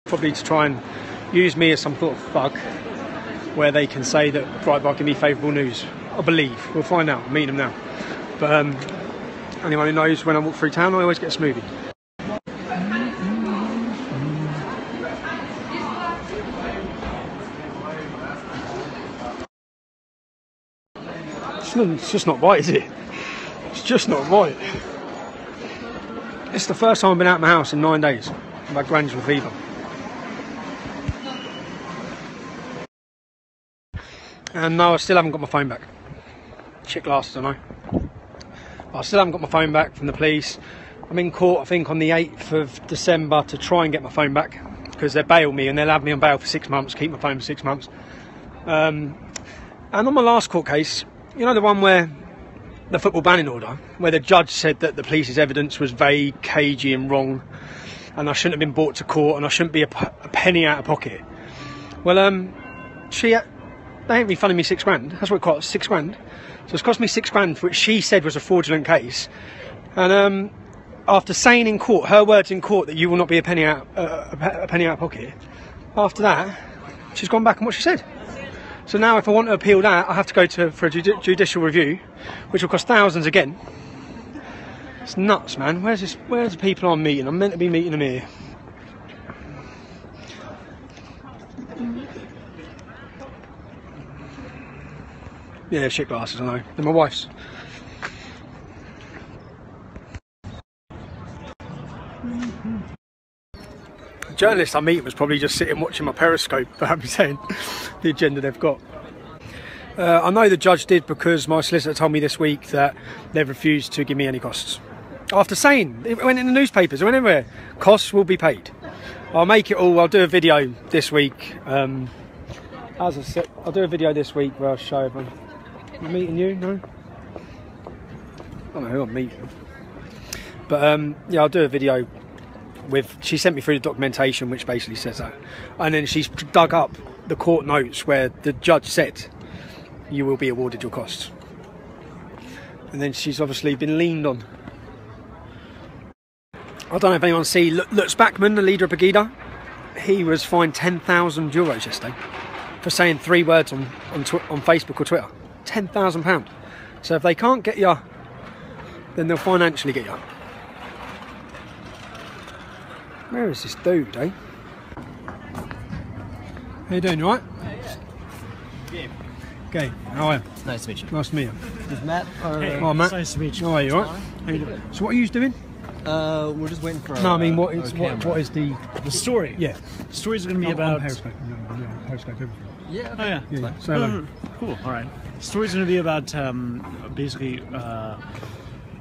Probably to try and use me as some sort of thug where they can say that Breitbart give me favourable news. I believe. We'll find out. I'll meet them now. But anyone who knows, when I walk through town, I always get a smoothie. It's just not right, is it? It's just not right. It's the first time I've been out of my house in 9 days. I've had glandular fever. And no, I still haven't got my phone back. Shit glasses, I know. I still haven't got my phone back from the police. I'm in court, I think, on the 8th of December to try and get my phone back, because they bail me and they'll have me on bail for 6 months, keep my phone for 6 months. And on my last court case, you know the one where the football banning order, where the judge said that the police's evidence was vague, cagey and wrong, and I shouldn't have been brought to court and I shouldn't be a penny out of pocket. Well, they ain't refunding me 6 grand. That's what it cost, 6 grand. So it's cost me 6 grand, which she said was a fraudulent case. And after saying in court, her words in court, that you will not be a penny out of pocket, after that, she's gone back on what she said. So now if I want to appeal that, I have to go for a judicial review, which will cost thousands again. It's nuts, man. Where's the people I'm meeting? I'm meant to be meeting them here. Yeah, shit glasses, I know. They're my wife's. The journalist I meet was probably just sitting watching my Periscope, but I'm saying the agenda they've got. I know the judge did, because my solicitor told me this week that they've refused to give me any costs. After saying, it went in the newspapers, it went everywhere, costs will be paid. I'll make it all, I'll do a video this week. As I said, I'll do a video this week where I'll show everyone. I'm meeting you? No? I don't know who I'm meeting. But yeah, I'll do a video with, she sent me through the documentation which basically says that. And then she's dug up the court notes where the judge said you will be awarded your costs. And then she's obviously been leaned on. I don't know if anyone see Lutz Bachmann, the leader of Pegida. He was fined €10,000 yesterday for saying 3 words on Facebook or Twitter. £10,000. So if they can't get you, then they'll financially get you. Where is this dude, eh? How you doing, you alright? Game. Okay, how are you? Nice to meet you. Nice to meet you. Is Matt? Hey, oh, Matt. Nice to meet you. How are you, alright? How you doing? So what are you doing? We're just waiting for. No, I mean, what is the story? Yeah, the story's going to be about. Periscope. Yeah, Periscope. Yeah. Oh yeah. Yeah. So hello. Cool. All right. The story's going to be about basically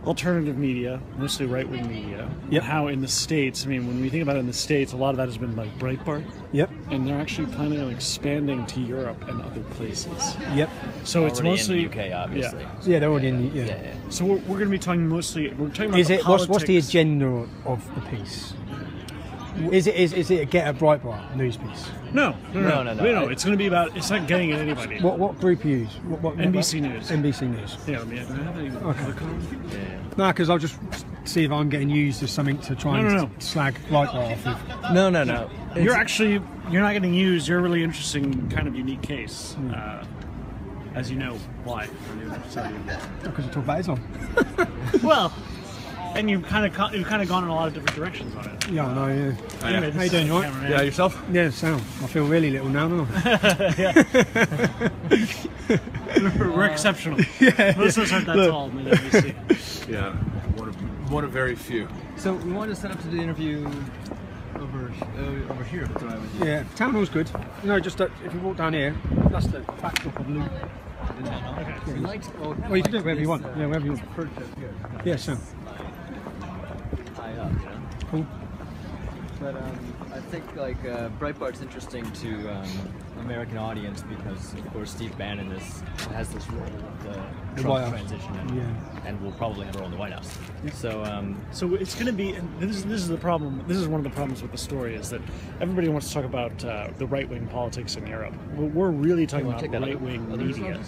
alternative media, mostly right-wing media. Yep. How in the States, I mean, when we think about it in the States, a lot of that has been like Breitbart. Yep. And they're actually planning on expanding to Europe and other places. Yep. So it's mostly in the UK, obviously. Yeah, they're already in the Yeah. So we're going to be talking mostly. We're talking about. Is it politics. what's the agenda of the piece? Is it a get a Breitbart news piece? No. No. It's going to be about. It's not getting at anybody. What group you use? What NBC News. NBC News. Yeah. Okay. No, because I'll just see if I'm getting used as something to try and slag Breitbart off of. No. You're not getting used. You're a really interesting, kind of unique case. As you know, why? Because I talk about Islam. Well, and you've kind of gone in a lot of different directions on it. Yeah, I know. Yeah. Anyway, how you doing? You all right? Yeah, yourself? Yeah, sound. I feel really little now, don't I? We're exceptional. Yeah. Most of us aren't that tall in the NBC. Yeah, one of very few. So we wanted to set up to do the interview over here. That's what I would do. Yeah, town hall's good. You know, just if you walk down here, that's the backdrop of Luke. Okay. Well, you can do it wherever you want. Yeah, wherever you want. Yeah, sound. High up, you know? Cool. But I think like Breitbart's interesting to American audience because of course Steve Bannon has this role of the Trump transition and will probably have a role in the White House. Yeah. So it's going to be. And this is the problem. This is one of the problems with the story is that everybody wants to talk about the right-wing politics in Europe. We're really talking about right-wing media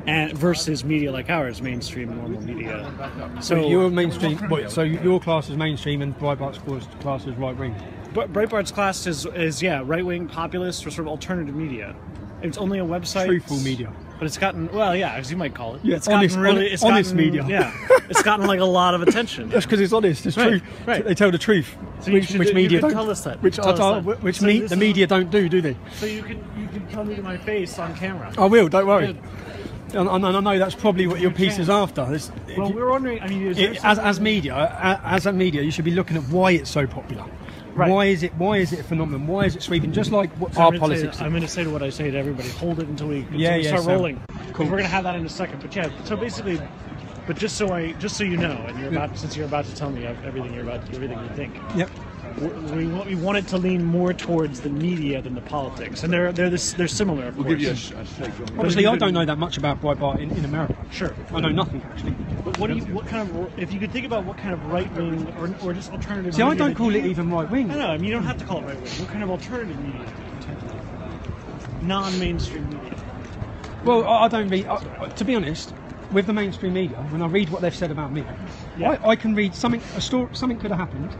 and versus media like ours, mainstream normal media. So you're mainstream. So your class is mainstream and Breitbart's class is right-wing. But Breitbart's class is yeah, right-wing populist or sort of alternative media. It's only a website. Truthful media. But it's gotten, well, yeah, as you might call it. Yeah, it's honest media. Yeah, it's gotten like a lot of attention. That's because it's honest. It's true. Right. They tell the truth, So which media don't. tell us that. Which the media don't do they? So you can tell me to my face on camera. I will. Don't worry. Good. And I know that's probably what your piece is after. Well, we're wondering. I mean, as a media, you should be looking at why it's so popular. Right. Why is it a phenomenon? Why is it sweeping? Just like what So our politics. I'm going to say to what I say to everybody: hold it until we start so- rolling. Cool. We're going to have that in a second. But yeah, so basically, but just so you know, and since you're about to tell me everything you think. Yep. We want it to lean more towards the media than the politics, and they're similar. Of course. We'll give you a shake. Obviously, I don't know that much about Breitbart in America. Sure. I know nothing actually. But what kind of, if you could think about what kind of right wing or just alternative? See, I media don't call it even right wing. No, I mean you don't have to call it right wing. What kind of alternative media? Non-mainstream media. Well, I don't read. To be honest, with the mainstream media, when I read what they've said about me, Yeah. I can read something could have happened,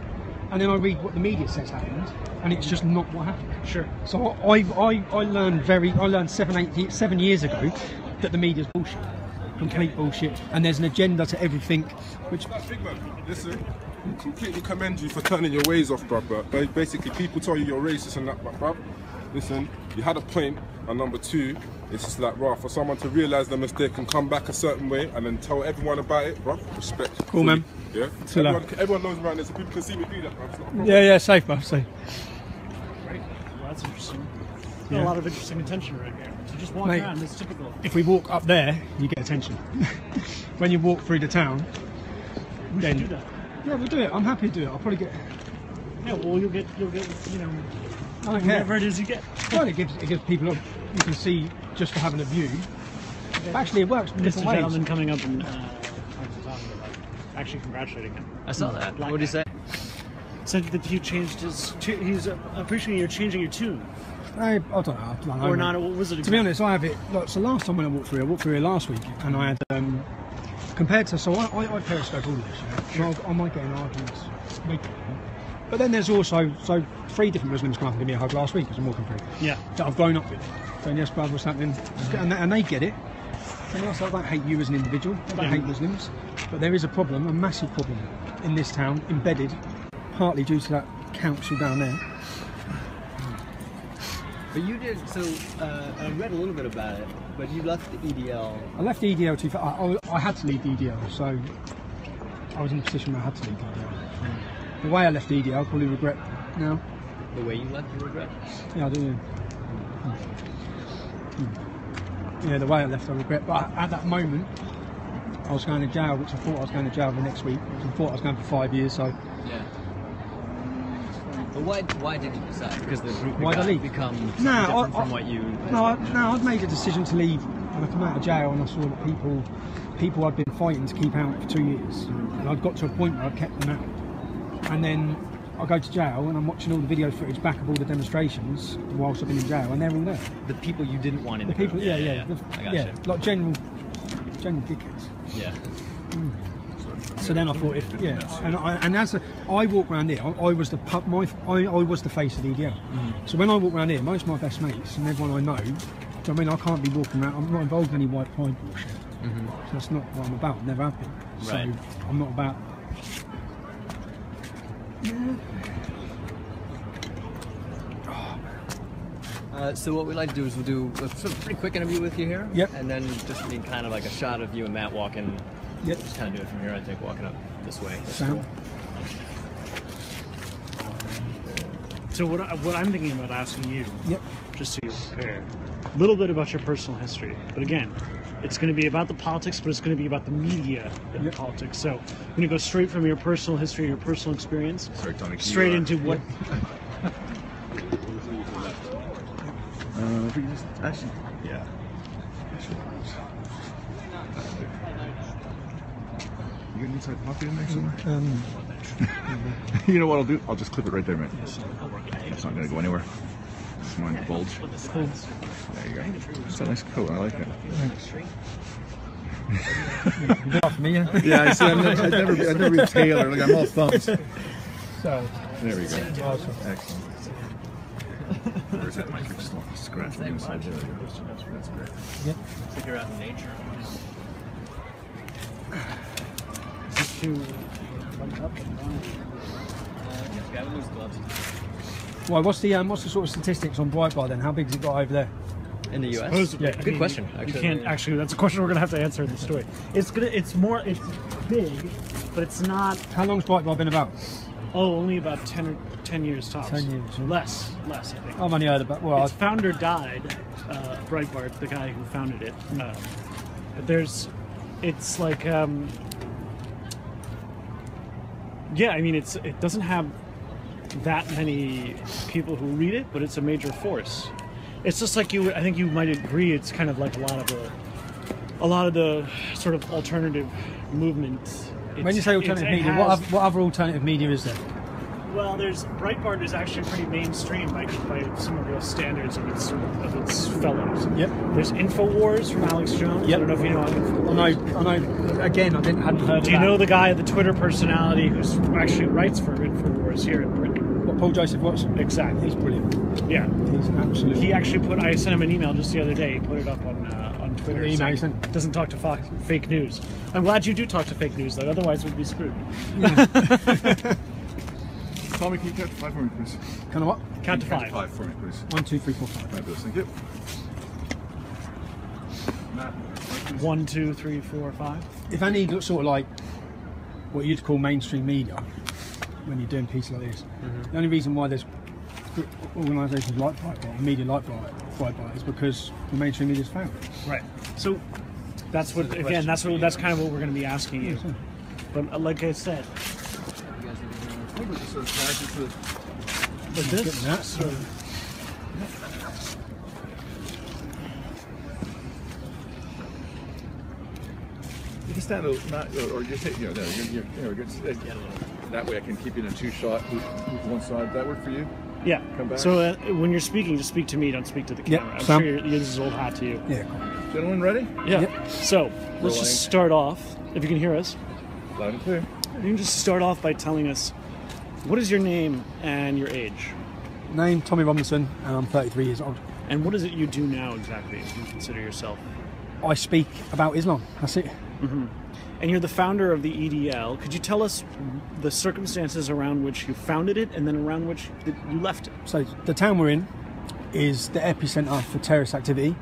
and then I read what the media says happened, and it's just not what happened. Sure. So I learned 7 years ago that the media's bullshit, complete bullshit, and there's an agenda to everything, which. Big man, listen, completely commend you for turning your ways off, bruv. But basically, people tell you you're racist and that, but bruv, listen, you had a point, and number two, it's just like, bruv, for someone to realise their mistake and come back a certain way and then tell everyone about it, bruv, respect. Cool, man. Yeah? Everyone knows around there, so people can see me do that, bruv. It's not a problem. Yeah, safe, bruv, safe. Right. Well, that's interesting. Yeah. A lot of interesting attention right here. So just walk Mate, around. It's typical. If we walk up there, you get attention. When you walk through the town, We then should do that. yeah, we'll do it. I'm happy to do it. I'll probably get. Yeah. Well, you'll get I don't care. whatever it is you get. Well, it gives people you can see just for having a view. Actually, it works in Mr. different ways. Gentleman coming up and actually congratulating him. I saw that. Black What did he say? Said that you changed his. He's appreciating you're changing your tune. I don't know. Or not? What was it? To be honest, I have it. Like, so last time when I walked through here last week, and I had compared to I periscope all of this. You know? So I might get in arguments weekly. But then there's also 3 different Muslims come up and give me a hug last week as I'm walking through. Yeah. That I've grown up with. Saying yes, brother, what's happening? And they get it. And also, I don't hate you as an individual. I don't hate Muslims. But there is a problem, a massive problem, in this town, embedded, partly due to that council down there. But you did, so I read a little bit about it, but you left the EDL. I left the EDL too far. I had to leave the EDL, so I was in a position where I had to leave the EDL. The way I left the EDL, I probably regret now. The way you left, you regret? Yeah, I do. Yeah, the way I left, I regret. But at that moment, I was going to jail, which I thought I was going to jail the next week. I thought I was going for 5 years, so. Yeah. But why did you decide? Because the group Why did I leave? become something No, different from what you... No, I'd made a decision to leave when I come out of jail, and I saw that people I'd been fighting to keep out for 2 years, and I'd got to a point where I'd kept them out. And then I go to jail and I'm watching all the video footage back of all the demonstrations whilst I've been in jail, and they're all there. The people you didn't want in The people, yeah. I gotcha. Like general dickheads. Yeah. So then I thought, and as I walk around here, I was the I was the face of the EDL. So when I walk around here, most of my best mates and everyone I know, do you know what I mean? I can't be walking around. I'm not involved in any white pride bullshit. So that's not what I'm about. Never have been. So Right. I'm not about. So what we'd like to do is we'll do a sort of pretty quick interview with you here. Yep. And then just need kind of like a shot of you and Matt walking. Yep. Just kind of do it from here, I think, walking up this way. That's Sound. So what I'm thinking about asking you, Yep. just so you're prepared, a little bit about your personal history. But again, it's going to be about the politics, but it's going to be about the media and the politics. So I'm going to go straight from your personal history, your personal experience, straight into what. Actually, yeah. You got an inside pocket in there somewhere? You know what I'll do? I'll just clip it right there, man. It's not going to go anywhere. It's mine to bulge. There you go. It's a nice coat. I like it. Off me, yeah. Yeah, I see. I've never been tailored. Like, I'm all thumbs. So. There we go. Awesome. Excellent. Where's that mic? Just scratch the inside there. That's great. Yeah. Figure out in nature. Is it too up? Gotta lose gloves. Well, what's the sort of statistics on Breitbart then? How big's it got over there? In the US? Supposedly. Yeah. Good question, You actually. can't actually. That's a question we're gonna have to answer in the story. It's big, but it's not. How long's Breitbart been about? Oh, only about 10 years tops. 10 years, yeah. Less, I think. I've only heard about. Well, Its founder died, Breitbart, the guy who founded it. But it's like, yeah, I mean, it doesn't have that many people who read it, but it's a major force. It's just like I think you might agree, it's kind of like a lot of the sort of alternative movement. when you say alternative media, what other alternative media is there? Well, Breitbart is actually pretty mainstream by some of the standards of its fellows. Yep. There's Infowars from Alex Jones. Yep. I don't know if you know Infowars. I know. Again, hadn't heard of that. Do you know the guy, the Twitter personality who actually writes for Infowars here in Britain? What Paul Joseph Watson? Exactly. He's brilliant. Yeah. He's absolutely. He actually I sent him an email just the other day. He put it up on Twitter. The email you saying sent? Doesn't talk to fake news. I'm glad you do talk to fake news, though. Otherwise, we'd be screwed. Tommy, can you count to 5 for me, please? Kind of what? Count to Count 5. to 5 for me, please. 1, 2, 3, 4, 5. Fabulous, thank you. Matt, 1, 2, 3, 4, 5. If any sort of like what you'd call mainstream media, when you're doing pieces like this, the only reason why there's organisations like Breitbart, media like Breitbart, is because the mainstream media's failed. Right. So that's what again. That's kind of what we're going to be asking you. But like I said, I think we're just sort of connected to but this Getting that. sort of, You can stand or you take, there, you're good. That way I can keep you in a 2-shot with one side. That work for you? yeah. Come back. So when you're speaking, just speak to me. Don't speak to the Yeah, camera. I'm Sam. sure this is old hat to you. Yeah, cool. Gentlemen, ready? Yeah. Yep. So let's Rolling. just start off. If you can hear us, Loud and clear. you can just start off by telling us what is your name and your age, Name Tommy Robinson, and I'm 33 years old. and what is it you do now exactly? If you consider yourself. I speak about Islam. That's it. And you're the founder of the EDL. Could you tell us the circumstances around which you founded it and then around which you left it? So the town we're in is the epicentre for terrorist activity.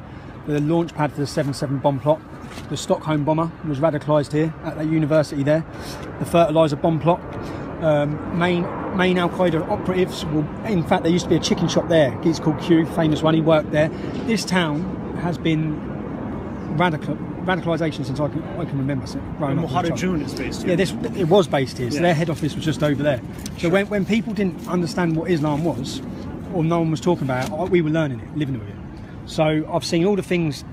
The launch pad for the 7/7 bomb plot. The Stockholm bomber was radicalised here at that university there. The fertiliser bomb plot. Main Al Qaeda operatives. Well, in fact, there used to be a chicken shop there. It's called Q, famous one. He worked there. This town has been radicalisation since I can remember. And Mohadajun is based here. Yeah, it was based here. So Yeah. their head office was just over there. So when people didn't understand what Islam was, or no one was talking about it, we were learning it, living with it. So I've seen all the things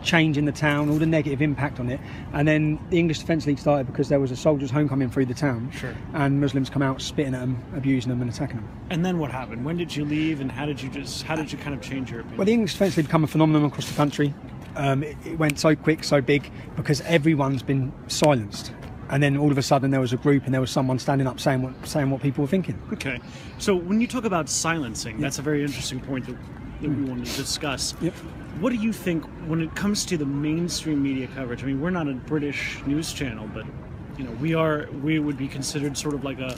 change in the town, all the negative impact on it, and then the English Defence League started because there was a soldiers' homecoming through the town, Sure. and Muslims come out spitting at them, abusing them, and attacking them. And then what happened? When did you leave, and how did you kind of change your opinion? Well, the English Defence League become a phenomenon across the country. It went so quick, so big, because everyone's been silenced. And then all of a sudden there was a group and there was someone standing up saying what people were thinking. Okay, so when you talk about silencing, that's a very interesting point that we wanted to discuss. Yep. What do you think when it comes to the mainstream media coverage? I mean, we're not a British news channel, but we would be considered sort of like a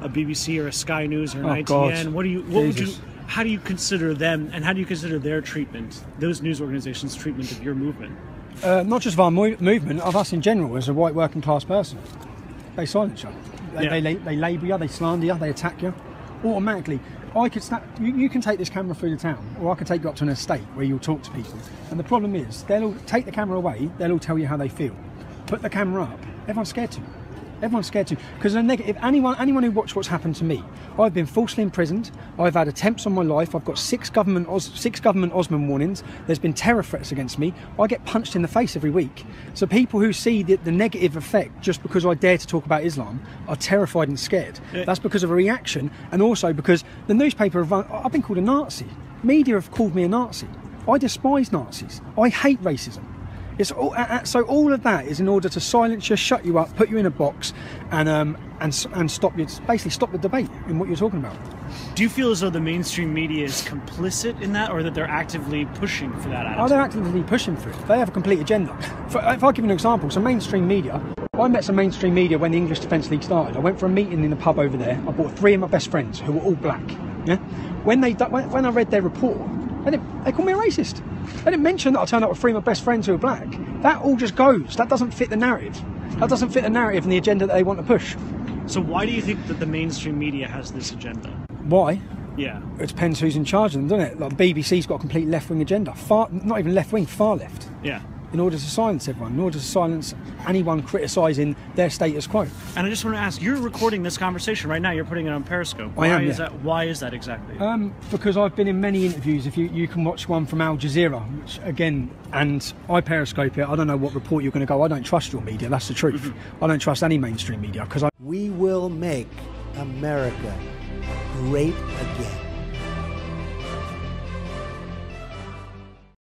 BBC or a Sky News or an ITN. God. How do you consider them, and how do you consider their treatment, those news organizations' treatment of your movement? Not just of our movement, of us in general as a white working class person. They silence you. They label you, they slander you, they attack you. Automatically, you can take this camera through the town, or I could take you up to an estate where you'll talk to people. And the problem is, they'll all take the camera away, they'll all tell you how they feel. Put the camera up, everyone's scared to. Everyone's scared to, because the negative. Anyone who watched what's happened to me, I've been falsely imprisoned. I've had attempts on my life. I've got six government Osman warnings. There's been terror threats against me. I get punched in the face every week. So people who see the negative effect just because I dare to talk about Islam are terrified and scared. Yeah. That's because of a reaction, and also because the newspaper. I've been called a Nazi. Media have called me a Nazi. I despise Nazis. I hate racism. It's all, so all of that is in order to silence you, shut you up, put you in a box, and stop you, basically stop the debate in what you're talking about. Do you feel as though the mainstream media is complicit in that, or that they're actively pushing for that attitude? Oh, they're actively pushing for it. They have a complete agenda. If I give you an example, so mainstream media, I met some mainstream media when the English Defence League started. I went for a meeting in the pub over there. I brought 3 of my best friends who were all black. Yeah. When I read their report, they called me a racist. They didn't mention that I turned up with 3 of my best friends who are black. That all just goes. That doesn't fit the narrative. That doesn't fit the narrative and the agenda that they want to push. So why do you think that the mainstream media has this agenda? Why? Yeah. It depends who's in charge of them, doesn't it? Like BBC's got a complete left-wing agenda. Not even left-wing, far left. Yeah. In order to silence everyone, in order to silence anyone criticising their status quo. And I just want to ask, you're recording this conversation right now, you're putting it on Periscope. I am, yeah. Why is that exactly? Because I've been in many interviews. If you can watch one from Al Jazeera, which again, and I Periscope it, I don't know what report you're going to go. I don't trust your media, that's the truth. I don't trust any mainstream media because We will make America great again.